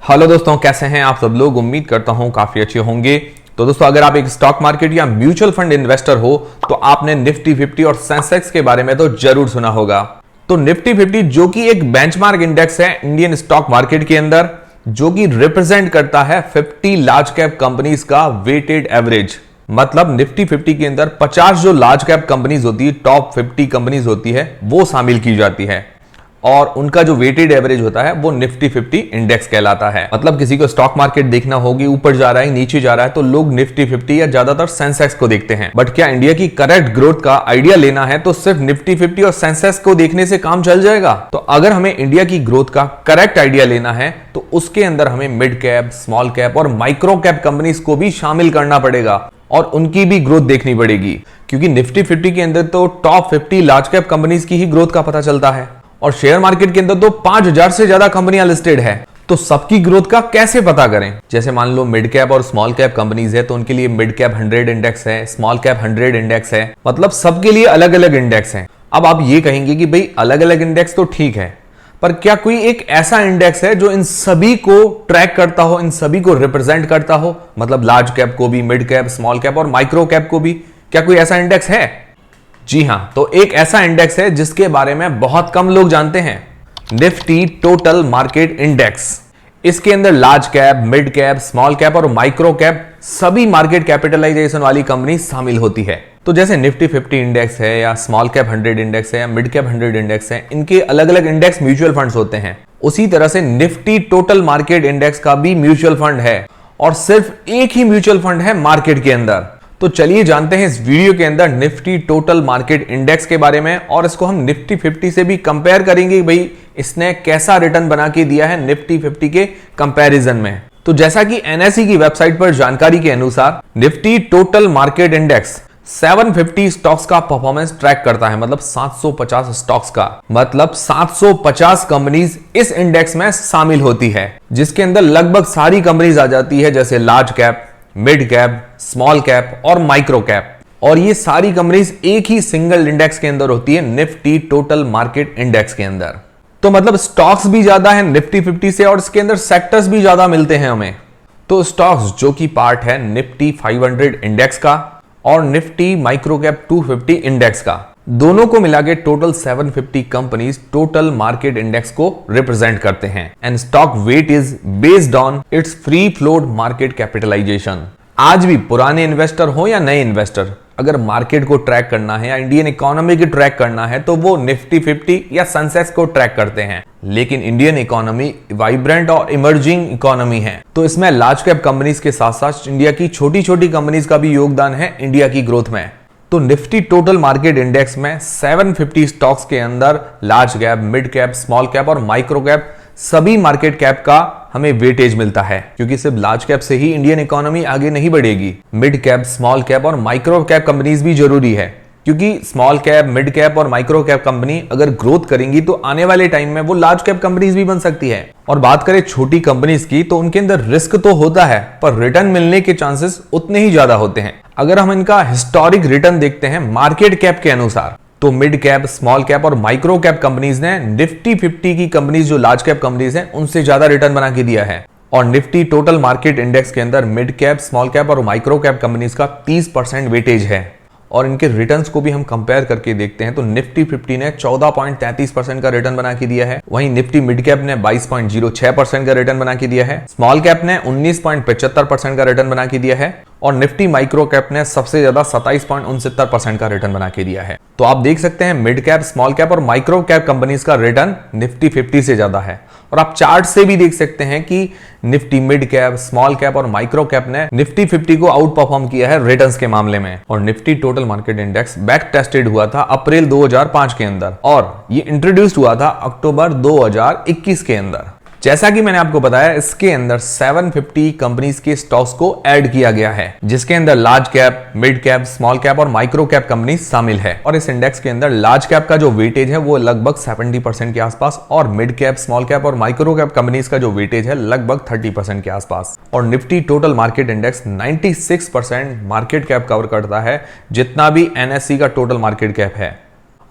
Hello दोस्तों, कैसे हैं आप सब लोग। उम्मीद करता हूं काफी अच्छे होंगे। तो दोस्तों, अगर आप एक स्टॉक मार्केट या म्यूचुअल फंड इन्वेस्टर हो तो आपने निफ्टी 50 और सेंसेक्स के बारे में तो जरूर सुना होगा। तो निफ्टी 50 जो कि एक बेंचमार्क इंडेक्स है इंडियन स्टॉक मार्केट के अंदर, जो कि रिप्रेजेंट करता है 50 लार्ज कैप कंपनीज का वेटेड एवरेज। मतलब निफ्टी 50 के अंदर 50 जो लार्ज कैप कंपनीज होती है, टॉप 50 कंपनीज होती है, वो शामिल की जाती है और उनका जो वेटेड एवरेज होता है वो निफ्टी 50 इंडेक्स कहलाता है। मतलब किसी को स्टॉक मार्केट देखना होगी, ऊपर जा रहा है नीचे जा रहा है, तो लोग निफ्टी 50 या ज्यादातर सेंसेक्स को देखते हैं। बट क्या इंडिया की करेक्ट ग्रोथ का आइडिया लेना है तो सिर्फ निफ्टी 50 और सेंसेक्स को देखने से काम चल जाएगा? तो अगर हमें इंडिया की ग्रोथ का करेक्ट आइडिया लेना है तो उसके अंदर हमें मिड कैप, स्मॉल कैप और माइक्रो कैप कंपनीज को भी शामिल करना पड़ेगा और उनकी भी ग्रोथ देखनी पड़ेगी, क्योंकि निफ्टी 50 के अंदर तो टॉप 50 लार्ज कैप कंपनीज की ही ग्रोथ का पता चलता है और शेयर मार्केट के अंदर तो 5000 से ज्यादा कंपनियां लिस्टेड है। तो सबकी ग्रोथ का कैसे पता करें? जैसे मान लो मिड कैप और स्मॉल कैप कंपनीज है तो उनके लिए मिड कैप 100 इंडेक्स है, स्मॉल कैप 100 इंडेक्स है, मतलब सबके लिए अलग अलग इंडेक्स है। अब आप ये कहेंगे कि भाई अलग अलग इंडेक्स तो ठीक है, पर क्या कोई एक ऐसा इंडेक्स है जो इन सभी को ट्रैक करता हो, इन सभी को रिप्रेजेंट करता हो? मतलब लार्ज कैप को भी, मिड कैप, स्मॉल कैप और माइक्रो कैप को भी, क्या कोई ऐसा इंडेक्स है? जी हां, तो एक ऐसा इंडेक्स है जिसके बारे में बहुत कम लोग जानते हैं, निफ्टी टोटल मार्केट इंडेक्स। इसके अंदर large cap, mid cap, small cap और माइक्रो कैप सभी मार्केट कैपिटलाइजेशन वाली कंपनी शामिल होती है। तो जैसे निफ्टी 50 इंडेक्स है या स्मॉल कैप 100 इंडेक्स है या मिड कैप 100 इंडेक्स है, इनके अलग अलग इंडेक्स म्यूचुअल फंड्स होते हैं। उसी तरह से निफ्टी टोटल मार्केट इंडेक्स का भी म्यूचुअल फंड है और सिर्फ एक ही म्यूचुअल फंड है मार्केट के अंदर। तो चलिए जानते हैं इस वीडियो के अंदर निफ्टी टोटल मार्केट इंडेक्स के बारे में और इसको हम निफ्टी 50 से भी कंपेयर करेंगे, भाई इसने कैसा रिटर्न बना के दिया है निफ्टी 50 के कंपैरिजन में। तो जैसा कि एनएसई की वेबसाइट पर जानकारी के अनुसार Nifty total market index 750 stocks का परफॉर्मेंस ट्रैक करता है, मतलब 750 स्टॉक्स का, मतलब 750 कंपनीज इस इंडेक्स में शामिल होती है, जिसके अंदर लगभग सारी कंपनीज आ जाती है, जैसे large cap, mid cap, small cap और माइक्रो कैप। और ये सारी कंपनीज एक ही सिंगल इंडेक्स के अंदर होती है, निफ्टी टोटल मार्केट इंडेक्स के अंदर। तो मतलब स्टॉक्स भी ज्यादा है निफ्टी 50 से और इसके अंदर सेक्टर्स भी ज्यादा मिलते हैं हमें। तो स्टॉक्स जो कि पार्ट है निफ्टी 500 इंडेक्स का और निफ्टी माइक्रो कैप 250 इंडेक्स का, दोनों को मिला के total 750 companies total market index को रिप्रेजेंट करते हैं and stock weight is based on its free float market capitalization. आज भी पुराने इन्वेस्टर हो या नए इन्वेस्टर, अगर मार्केट को ट्रैक करना है या इंडियन इकोनॉमी को ट्रैक करना है तो वो निफ्टी 50 या सेंसेक्स को ट्रैक करते हैं। लेकिन इंडियन इकोनॉमी वाइब्रेंट और इमर्जिंग इकोनॉमी है, तो इसमें लार्ज कैप कंपनीज के साथ साथ इंडिया की छोटी छोटी कंपनीज का भी योगदान है इंडिया की ग्रोथ में। तो निफ्टी टोटल मार्केट इंडेक्स में 750 स्टॉक्स के अंदर large cap, mid cap, small cap और माइक्रो कैप सभी मार्केट कैप का हमें वेटेज मिलता है, क्योंकि सिर्फ लार्ज कैप से ही इंडियन इकोनॉमी आगे नहीं बढ़ेगी। मिड कैप, स्मॉल कैप और माइक्रो कैप कंपनीज भी जरूरी है, क्योंकि स्मॉल कैप, मिड कैप और माइक्रो कैप कंपनी अगर ग्रोथ करेंगी तो आने वाले टाइम में वो लार्ज कैप कंपनीज भी बन सकती है। और बात करें छोटी कंपनीज की तो उनके अंदर रिस्क तो होता है पर रिटर्न मिलने के चांसेस उतने ही ज्यादा होते हैं। अगर हम इनका हिस्टोरिक रिटर्न देखते हैं मार्केट कैप के अनुसार, तो मिड कैप, स्मॉल कैप और माइक्रो कैप कंपनीज ने निफ्टी 50 की कंपनीज जो लार्ज कैप कंपनीज हैं उनसे ज्यादा रिटर्न बना के दिया है। और निफ्टी टोटल मार्केट इंडेक्स के अंदर मिड कैप, स्मॉल कैप और माइक्रो कैप कंपनीज का 30% वेटेज है। और इनके रिटर्न्स को भी हम कंपेयर करके देखते हैं तो निफ्टी 50 ने 14.33% का रिटर्न बना के दिया है, वहीं निफ्टी मिड कैप ने 22.06% का रिटर्न बना के दिया है, स्मॉल कैप ने 19.75% का रिटर्न बना के दिया है और निफ्टी माइक्रो कैप ने सबसे ज्यादा 27.69% का रिटर्न बना के दिया है। तो आप देख सकते हैं मिड कैप, स्मॉल कैप और माइक्रो कैप कंपनीज का रिटर्न निफ्टी 50 से ज्यादा है। और आप चार्ट से भी देख सकते हैं कि Nifty mid cap, small cap और माइक्रो कैप ने निफ्टी 50 को आउट परफॉर्म किया है रिटर्न्स के मामले में। और Nifty total market index back tested हुआ था अप्रैल 2005 के अंदर और ये इंट्रोड्यूस्ड हुआ था अक्टूबर 2021 के अंदर। जैसा कि मैंने आपको बताया, इसके अंदर 750 कंपनीज के स्टॉक्स को ऐड किया गया है, जिसके अंदर large cap, mid cap, small cap और माइक्रो कैप कंपनीज शामिल है। और इस इंडेक्स के अंदर लार्ज कैप का जो वेटेज है वो लगभग 70% के आसपास और मिड कैप, स्मॉल कैप और माइक्रो कैप कंपनीज का जो वेटेज है लगभग 30% के आसपास। और Nifty total market index 96% market cap cover करता है, जितना भी एनएसई का टोटल मार्केट कैप है।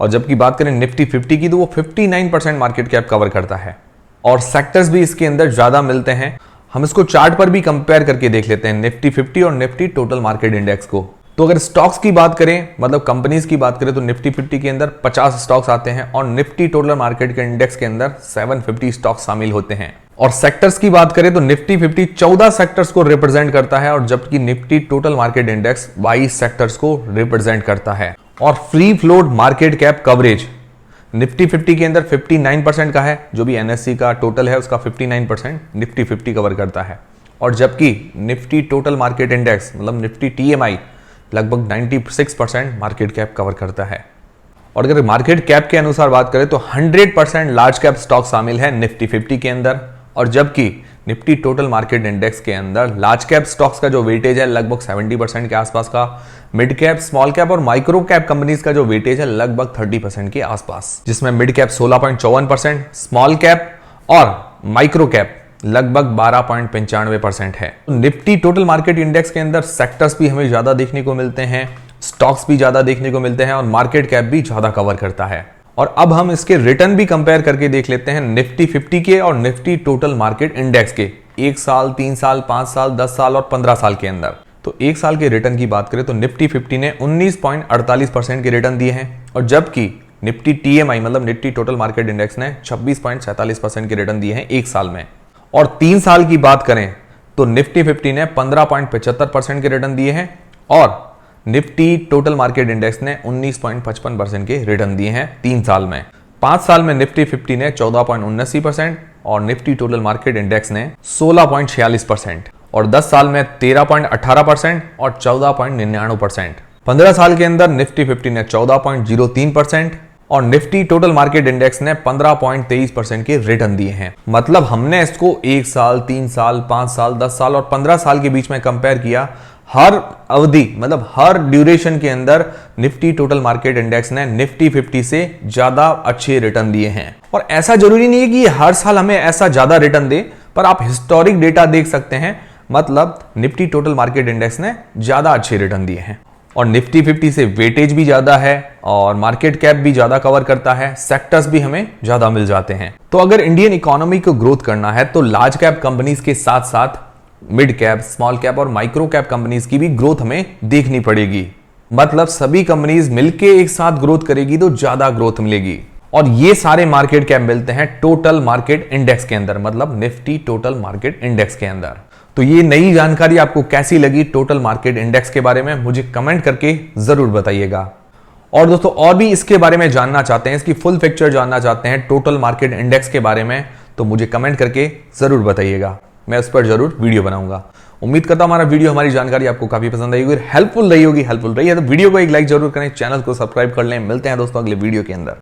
और जबकि बात करें निफ्टी 50 की तो वो 59% मार्केट कैप कवर करता है। और सेक्टर्स भी इसके अंदर ज्यादा मिलते हैं। हम इसको चार्ट पर भी कंपेयर करके देख लेते हैं, निफ्टी 50 और निफ्टी टोटल मार्केट इंडेक्स को। तो अगर स्टॉक्स की बात करें, मतलब कंपनीज की बात करें, तो निफ्टी 50 के अंदर 50 स्टॉक्स आते हैं और निफ्टी टोटल मार्केट के इंडेक्स के अंदर 750 स्टॉक्स शामिल होते हैं। और सेक्टर्स की बात करें तो निफ्टी 50 14 सेक्टर्स को रिप्रेजेंट करता है और जबकि Nifty total market index 22 sectors को रिप्रेजेंट करता है। और free float market cap coverage Nifty 50 के अंदर 59% का है, जो भी एनएससी का टोटल है उसका 59% निफ्टी 50 कवर करता है। और जबकि निफ्टी टोटल मार्केट इंडेक्स मतलब निफ्टी टीएमआई लगभग 96% मार्केट कैप कवर करता है। और अगर मार्केट कैप के अनुसार बात करें तो 100% लार्ज कैप स्टॉक शामिल है निफ्टी 50 के अंदर, और जबकि निफ्टी टोटल मार्केट इंडेक्स के अंदर लार्ज कैप स्टॉक्स का जो वेटेज है लगभग 70% के आसपास का, मिड कैप, स्मॉल कैप और माइक्रो कैप कंपनीज का जो वेटेज है लगभग 30% के आसपास, जिसमें मिड कैप 16.54%, स्मॉल कैप और माइक्रो कैप लगभग 12.95% है। निफ्टी टोटल मार्केट इंडेक्स के अंदर सेक्टर्स भी हमें ज्यादा देखने को मिलते हैं, स्टॉक्स भी ज्यादा देखने को मिलते हैं और मार्केट कैप भी ज्यादा कवर करता है। और अब हम इसके रिटर्न भी कंपेयर करके देख लेते हैं निफ्टी 50 के और निफ्टी टोटल मार्केट इंडेक्स के 1 साल, 3 साल, 5 साल, 10 साल और 15 साल के अंदर। तो 1 साल के रिटर्न की बात करें तो निफ्टी 50 ने 19.48% के रिटर्न दिए हैं और जबकि निफ्टी टीएमआई मतलब निफ्टी टोटल मार्केट इंडेक्स ने 26.47% के रिटर्न दिए हैं 1 साल में। और 3 साल की बात करें तो निफ्टी 50 ने 15.75% के रिटर्न दिए हैं और निफ्टी टोटल मार्केट इंडेक्स ने 19.55% के रिटर्न दिए हैं 3 साल में। 5 साल में निफ्टी 50 ने 14.79% और निफ्टी टोटल मार्केट इंडेक्स ने 16.46% और 10 साल में 13.18% और 14.99%। 15 साल के अंदर निफ्टी 50 ने 14.03% और निफ्टी टोटल मार्केट इंडेक्स ने 15.23% के रिटर्न दिए हैं। मतलब हमने इसको 1 साल, 3 साल, 5 साल, 10 साल और 15 साल के बीच में कंपेयर किया। हर अवधि मतलब हर ड्यूरेशन के अंदर निफ्टी टोटल मार्केट इंडेक्स ने निफ्टी 50 से ज्यादा अच्छे रिटर्न दिए हैं। और ऐसा जरूरी नहीं है कि हर साल हमें ऐसा ज्यादा रिटर्न दे, पर आप हिस्टोरिक डेटा देख सकते हैं, मतलब निफ्टी टोटल मार्केट इंडेक्स ने ज्यादा अच्छे रिटर्न दिए हैं। और निफ्टी 50 से वेटेज भी ज्यादा है और मार्केट कैप भी ज्यादा कवर करता है, सेक्टर्स भी हमें ज्यादा मिल जाते हैं। तो अगर इंडियन इकोनॉमी को ग्रोथ करना है तो लार्ज कैप कंपनीज के साथ साथ मिड कैप, स्मॉल कैप और माइक्रो कैप कंपनीज की भी ग्रोथ हमें देखनी पड़ेगी। मतलब सभी कंपनीज मिलके एक साथ ग्रोथ करेगी तो ज्यादा ग्रोथ मिलेगी। और ये सारे मार्केट कैप मिलते हैं टोटल मार्केट इंडेक्स के अंदर, मतलब निफ्टी टोटल मार्केट इंडेक्स के अंदर। तो ये नई जानकारी आपको कैसी लगी टोटल मार्केट इंडेक्स के बारे में, मुझे कमेंट करके जरूर बताइएगा। और दोस्तों और भी इसके बारे में जानना चाहते हैं, इसकी फुल पिक्चर जानना चाहते हैं टोटल मार्केट इंडेक्स के बारे में, तो मुझे कमेंट करके जरूर बताइएगा, मैं उस पर जरूर वीडियो बनाऊंगा। उम्मीद करता हूं हमारा वीडियो, हमारी जानकारी आपको काफी पसंद आई होगी, हेल्पफुल रही है तो वीडियो को एक लाइक जरूर करें, चैनल को सब्सक्राइब कर लें। मिलते हैं दोस्तों अगले वीडियो के अंदर।